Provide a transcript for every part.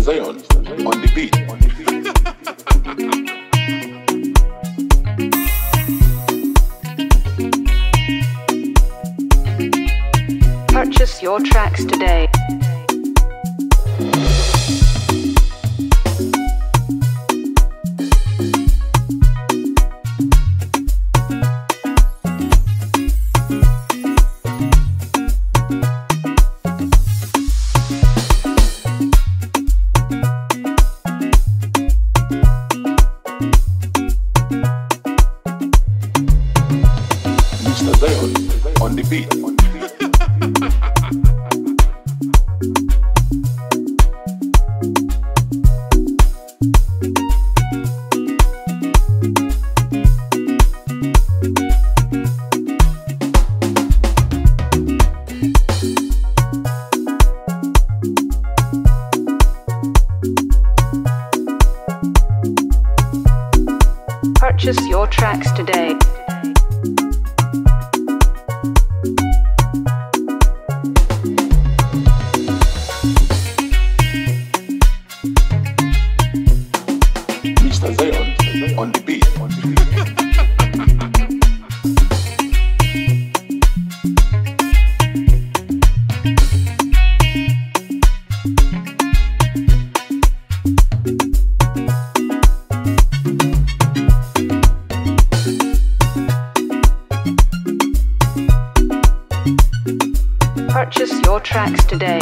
Zion on the beat. Purchase your tracks today. Mr. Zion on the beat. Purchase your tracks today. Mr. Zion on the beat. Purchase your tracks today.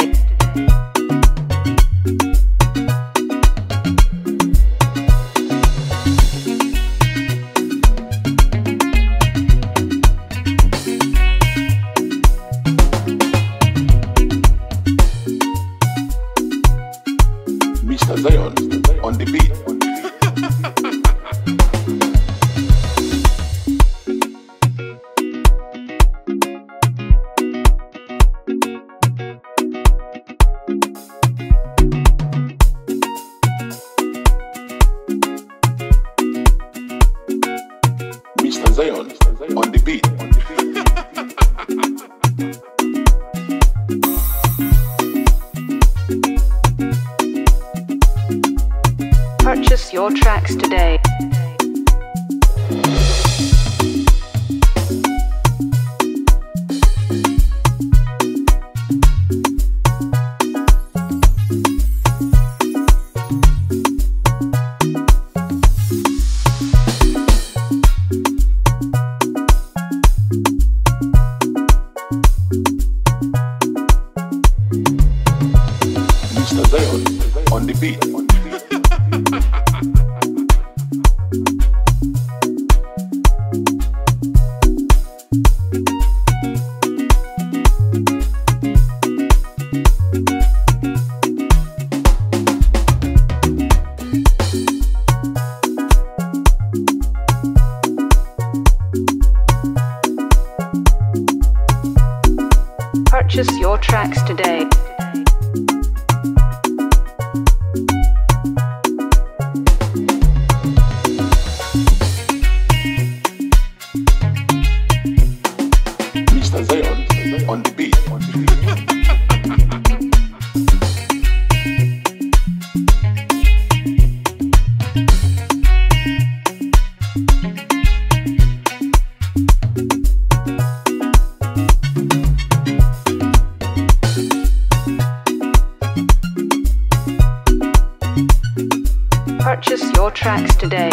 Mr. Zion on the beat. Mr. Zion on the beat. Purchase your tracks today. Mr. Zion on the beat. Purchase your tracks today. Mr. Zion on the beat. Purchase your tracks today.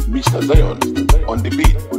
Mr. Zion on the beat.